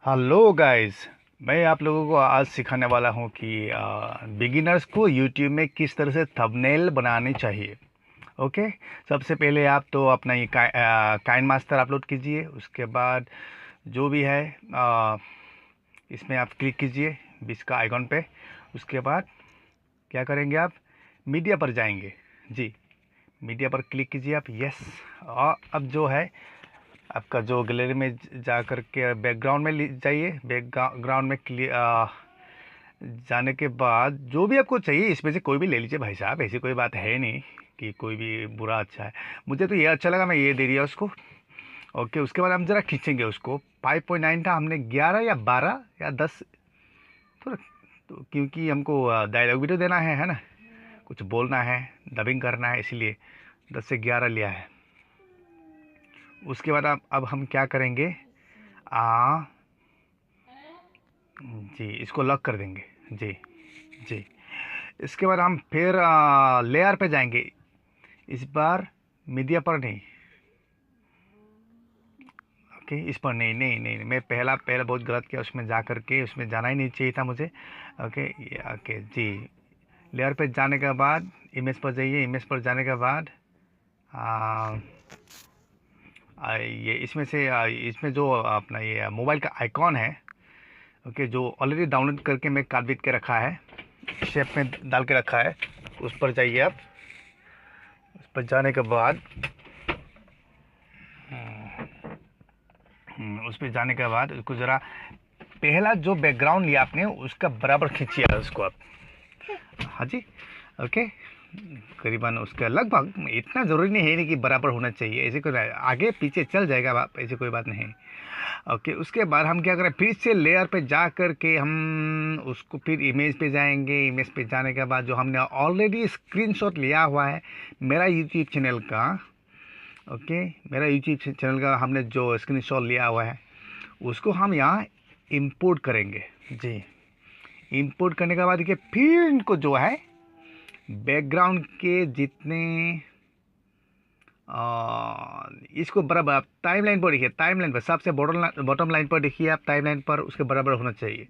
Hello guys. मैं आप लोगों को आज सिखाने वाला हूँ कि बिगिनर्स को यूट्यूब में किस तरह से थंबनेल बनानी चाहिए। ओके। सबसे पहले आप तो अपना ये काइन मास्टर अपलोड कीजिए। उसके बाद जो भी है इसमें आप क्लिक कीजिए बीच का आइकॉन पे। उसके बाद क्या करेंगे आप, मीडिया पर जाएंगे। जी, मीडिया पर क्लिक कीजिए आप। यस। और अब जो है आपका जो गैलरी में जा कर के बैकग्राउंड में जाइए। बैकग्राउंड में जाने के बाद जो भी आपको चाहिए इसमें से कोई भी ले लीजिए भाई साहब, ऐसी कोई बात है नहीं कि कोई भी बुरा अच्छा है। मुझे तो ये अच्छा लगा, मैं ये दे दिया उसको। ओके। उसके बाद हम ज़रा खींचेंगे उसको। 5.9 था, हमने 11 या 12 या 10 थोड़ा, तो क्योंकि हमको डायलॉग भी तो देना है ना, कुछ बोलना है, डबिंग करना है, इसीलिए 10 से 11 लिया है। उसके बाद अब हम क्या करेंगे, आ जी इसको लॉक कर देंगे। जी। जी। इसके बाद हम फिर लेयर पे जाएंगे। इस बार मीडिया पर नहीं। ओके, इस पर नहीं नहीं नहीं, नहीं। मैं पहला बहुत गलत किया, उसमें जा करके उसमें जाना ही नहीं चाहिए था मुझे। ओके। ओके जी। लेयर पे जाने के बाद इमेज पर जाइए। इमेज पर जाने के बाद आ, ये इसमें से इसमें जो अपना ये मोबाइल का आइकॉन है, ओके, जो ऑलरेडी डाउनलोड करके मैं काट बीट के रखा है, शेप में डाल के रखा है, उस पर जाइए आप। उस पर जाने के बाद उस पर जाने के बाद उसको ज़रा पहला जो बैकग्राउंड लिया आपने उसका बराबर खींचिए उसको आप। हाँ जी। ओके। करीबन उसका लगभग, इतना ज़रूरी नहीं है नहीं कि बराबर होना चाहिए, ऐसे कोई आगे पीछे चल जाएगा आप, ऐसी कोई बात नहीं। ओके। उसके बाद हम क्या करें, फिर से लेयर पे जा कर के हम उसको फिर इमेज पे जाएंगे। इमेज पे जाने के बाद जो हमने ऑलरेडी स्क्रीनशॉट लिया हुआ है मेरा यूट्यूब चैनल का, ओके, मेरा यूट्यूब चैनल का हमने जो स्क्रीनशॉट लिया हुआ है उसको हम यहाँ इंपोर्ट करेंगे। जी। इंपोर्ट करने के बाद देखिए फिर इनको जो है बैकग्राउंड के जितने इसको बराबर आप टाइमलाइन पर देखिए। टाइमलाइन पर सबसे बॉटम लाइन पर देखिए आप, टाइमलाइन पर उसके बराबर होना चाहिए।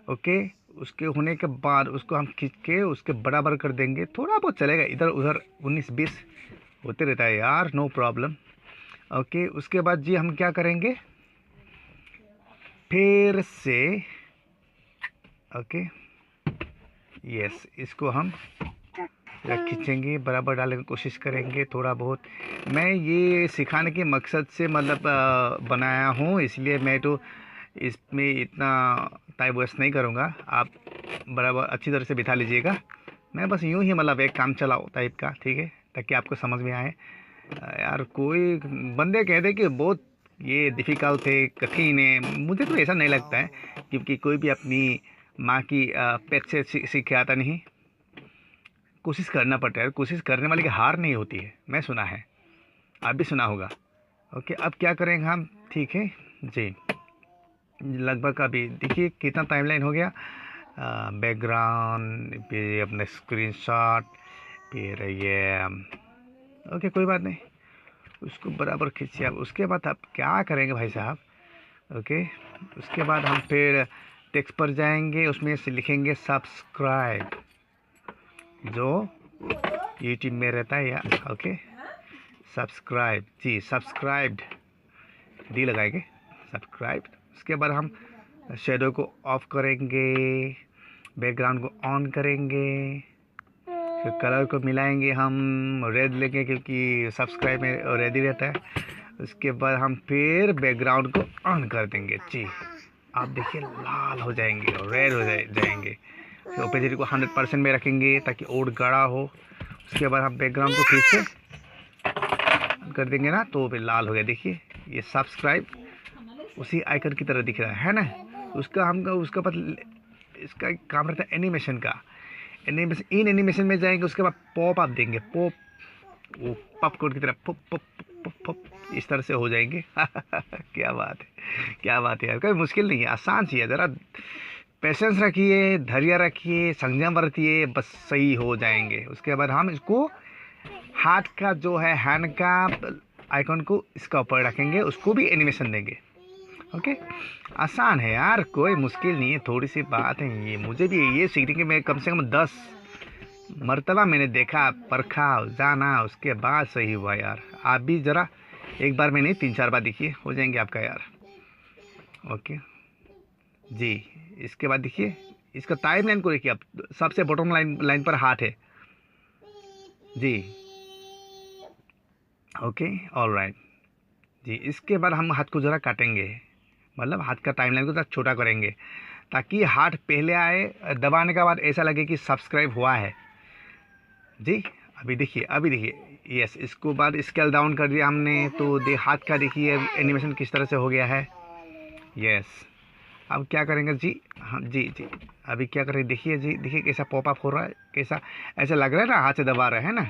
ओके। उसके होने के बाद उसको हम खींच के उसके बराबर कर देंगे। थोड़ा बहुत चलेगा, इधर उधर 19-20 होते रहता है यार, नो प्रॉब्लम। ओके। उसके बाद जी हम क्या करेंगे, फिर से ओके, यस, इसको हम खींचेंगे, बराबर डालने की कोशिश करेंगे थोड़ा बहुत। मैं ये सिखाने के मकसद से मतलब बनाया हूँ, इसलिए मैं तो इसमें इतना टाइम वेस्ट नहीं करूँगा। आप बराबर अच्छी तरह से बिठा लीजिएगा। मैं बस यूँ ही मतलब एक काम चलाओ टाइप का, ठीक है, ताकि आपको समझ में आए। यार कोई बंदे कहते कि बहुत ये डिफ़िकल्ट है, कठिन है, मुझे तो ऐसा नहीं लगता है, क्योंकि कोई भी अपनी माँ की पेट से सीख के आता नहीं। कोशिश करना पड़ता है, कोशिश करने वाले की हार नहीं होती है, मैं सुना है, आप भी सुना होगा। ओके। अब क्या करेंगे हम, ठीक है जी। लगभग अभी देखिए कितना टाइमलाइन हो गया। बैकग्राउंड फिर अपने स्क्रीनशॉट, फिर ये ओके, कोई बात नहीं, उसको बराबर खींचिए आप। उसके बाद आप क्या करेंगे भाई साहब, ओके, उसके बाद हम फिर टेक्स्ट पर जाएंगे, उसमें से लिखेंगे सब्सक्राइब, जो यूट्यूब में रहता है या ओके, सब्सक्राइब जी, सब्सक्राइब्ड डी लगाएंगे, सब्सक्राइब। उसके बाद हम शेडो को ऑफ करेंगे, बैकग्राउंड को ऑन करेंगे, फिर कलर को मिलाएंगे, हम रेड लेंगे क्योंकि सब्सक्राइब में रेड ही रहता है। उसके बाद हम फिर बैकग्राउंड को ऑन कर देंगे जी। आप देखिए लाल हो जाएंगे और रेड हो जाएंगे। फिर ओपेसिटी को 100% में रखेंगे ताकि और गाढ़ा हो। उसके बाद हम बैकग्राउंड को फिर से कर देंगे ना, तो फिर लाल हो गया। देखिए ये सब्सक्राइब उसी आइकन की तरह दिख रहा है ना। उसका हम उसका इसका काम रहता है एनिमेशन का। एनिमेशन, इन एनिमेशन में जाएंगे, उसके बाद पॉप आप देंगे, पॉप, वो पॉपकॉर्न की तरह पॉप पॉप पॉप पॉप, इस तरह से हो जाएंगे। क्या बात है, क्या बात है यार, कोई मुश्किल नहीं है, आसान सी है। ज़रा पेशेंस रखिए, धैर्य रखिए, संयम बरतिए, बस सही हो जाएंगे। उसके बाद हम इसको हाथ का जो है हैंड का आइकन को इसका ऊपर रखेंगे, उसको भी एनिमेशन देंगे। ओके, आसान है यार, कोई मुश्किल नहीं है, थोड़ी सी बात है ये। मुझे भी ये सीखने के मैं कम से कम 10 मर्तबा मैंने देखा, परखा, जाना, उसके बाद सही हुआ यार। आप भी ज़रा एक बार में नहीं 3-4 बार देखिए, हो जाएंगे आपका यार। ओके जी, इसके बाद देखिए इसका टाइमलाइन को देखिए आप, सबसे बॉटम लाइन पर हाथ है जी। ओके, ऑल राइट जी। इसके बाद हम हाथ को ज़रा काटेंगे, मतलब हाथ का टाइमलाइन को ज़रा छोटा करेंगे, ताकि हाथ पहले आए, दबाने के बाद ऐसा लगे कि सब्सक्राइब हुआ है जी। अभी देखिए यस, इसको बाद स्केल डाउन कर दिया हमने, तो हाथ का देखिए एनिमेशन किस तरह से हो गया है। यस, अब क्या करेंगे जी, हाँ जी, अभी क्या करें, देखिए जी, देखिए कैसा पॉपअप हो रहा है, कैसा ऐसा लग रहा है ना, हाथ से दबा रहे हैं ना।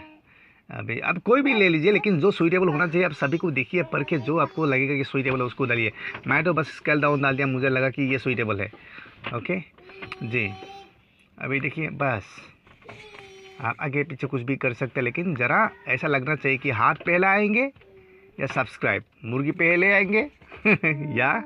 अभी अब कोई भी ले लीजिए, लेकिन जो सुइटेबल होना चाहिए, अब सभी को देखिए परखे, जो आपको लगेगा कि सुइटेबल है उसको डालिए। मैं तो बस स्केल डाउन डाल दिया, मुझे लगा कि ये सुइटेबल है। ओके जी, अभी देखिए बस, आप आगे पीछे कुछ भी कर सकते हैं, लेकिन ज़रा ऐसा लगना चाहिए कि हाथ पहले आएंगे या सब्सक्राइब, मुर्गी पहले आएंगे या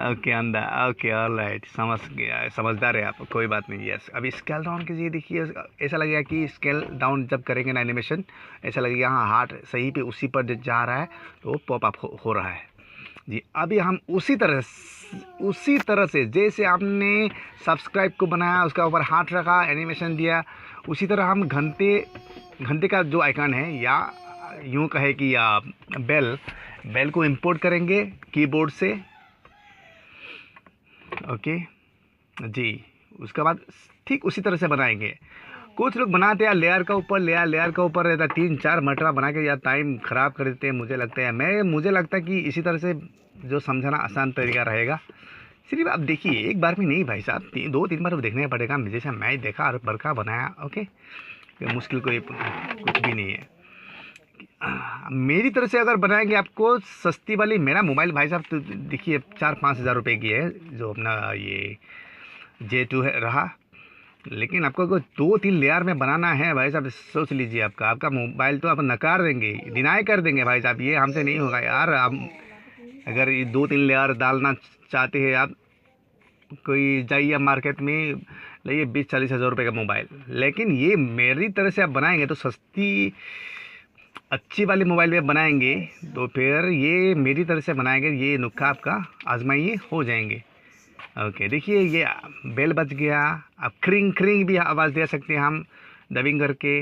ओके अंडा। ओके, ऑल राइट, समझ गया, समझदार है आप, कोई बात नहीं। यस, अभी स्केल डाउन कीजिए, देखिए ऐसा लगेगा कि स्केल डाउन जब करेंगे ना एनिमेशन, ऐसा लगेगा हाँ हार्ट सही पे उसी पर जा रहा है, तो पॉपअप हो रहा है जी। अभी हम उसी तरह से जैसे आपने सब्सक्राइब को बनाया, उसका ऊपर हाथ रखा, एनिमेशन दिया, उसी तरह हम घंटे का जो आइकन है, या यूँ कहे कि या बेल को इंपोर्ट करेंगे कीबोर्ड से। ओके जी, उसके बाद ठीक उसी तरह से बनाएंगे। कुछ लोग बनाते हैं लेयर का ऊपर रहता है, 3-4 मरतबा बना के या टाइम ख़राब कर देते हैं, मुझे लगता है कि इसी तरह से जो समझाना आसान तरीका रहेगा। सिर्फ आप देखिए, एक बार में नहीं भाई साहब, 2-3 बार देखने पड़ेगा, जैसे मैं देखा और बरखा बनाया। ओके, मुश्किल कोई कुछ भी नहीं है। मेरी तरफ से अगर बनाएंगे आपको सस्ती वाली, मेरा मोबाइल भाई साहब तो देखिए 4-5 हज़ार रुपये की है, जो अपना ये J2 है रहा। लेकिन आपको अगर 2-3 लेयर में बनाना है भाई साहब, सोच लीजिए, आपका मोबाइल तो आप नकार देंगे, डिनाई कर देंगे भाई साहब, ये हमसे नहीं होगा यार। आप अगर ये 2-3 लेयर डालना चाहते हैं आप, कोई जाइए मार्केट में, लाइए 20-40 हज़ार रुपये का मोबाइल। लेकिन ये मेरी तरह से आप बनाएंगे तो सस्ती अच्छी वाली मोबाइल में बनाएंगे, तो फिर ये मेरी तरह से बनाएंगे, ये नुक्खा आपका आजमाइए, हो जाएंगे। ओके, देखिए ये बेल बज गया। अब क्रिंग भी आवाज़ दे सकते हैं हम डबिंग करके,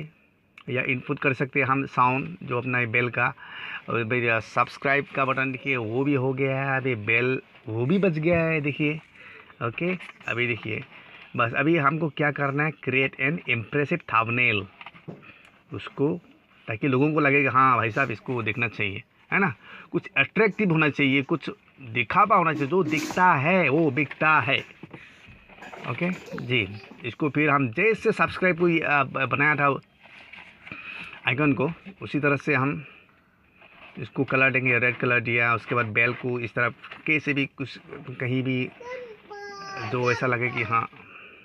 या इनपुट कर सकते हैं हम साउंड जो अपना बेल का। और भाई सब्सक्राइब का बटन देखिए, वो भी हो गया है, अभी बेल वो भी बज गया है, देखिए। ओके, अभी देखिए बस, अभी हमको क्या करना है, क्रिएट एन इम्प्रेसिव थंबनेल, उसको, ताकि लोगों को लगे कि हाँ भाई साहब इसको देखना चाहिए, है ना। कुछ अट्रैक्टिव होना चाहिए, कुछ दिखावा होना चाहिए, जो दिखता है वो बिकता है। ओके जी, इसको फिर हम जैसे सब्सक्राइब को बनाया था आइकन को, उसी तरह से हम इसको कलर देंगे, रेड कलर दिया। उसके बाद बेल को इस तरह कैसे भी कुछ कहीं भी जो ऐसा लगे कि हाँ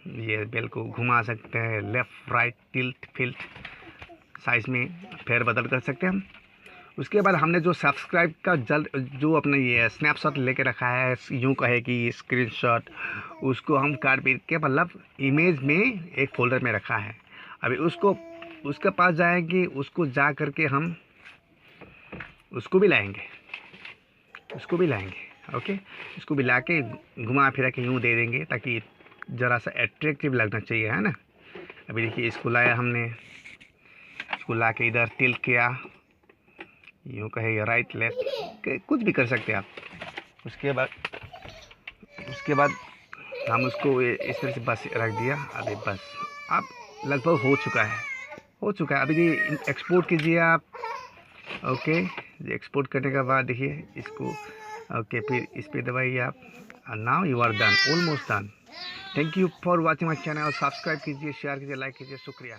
ये बेल को घुमा सकते हैं, लेफ़्ट राइट टिल्ट फिल्ट साइज़ में फेर बदल कर सकते हैं हम। उसके बाद हमने जो सब्सक्राइब का जो अपना ये स्नैपशॉट लेके रखा है, यूँ कहे कि स्क्रीनशॉट, उसको हम काट पीट के मतलब इमेज में एक फ़ोल्डर में रखा है। अभी उसके पास जाएंगे, उसको जा करके हम उसको भी लाएंगे। ओके, इसको भी ला के घुमा फिरा के यूँ दे देंगे, ताकि ज़रा सा एट्रैक्टिव लगना चाहिए, है ना। अभी देखिए इसको लाया हमने, इसको ला के इधर टिल्ट किया, यूँ कहे राइट लेफ्ट, कुछ भी कर सकते हैं आप। उसके बाद हम उसको इस तरह से बस रख दिया। अभी बस अब लगभग हो चुका है। अभी एक्सपोर्ट कीजिए आप। ओके, एक्सपोर्ट करने के बाद देखिए इसको, ओके, फिर इस पर दबाइए आप, now you are done, almost done. Thank you for watching my channel. Subscribe कीजिए, शेयर कीजिए, लाइक कीजिए, शुक्रिया।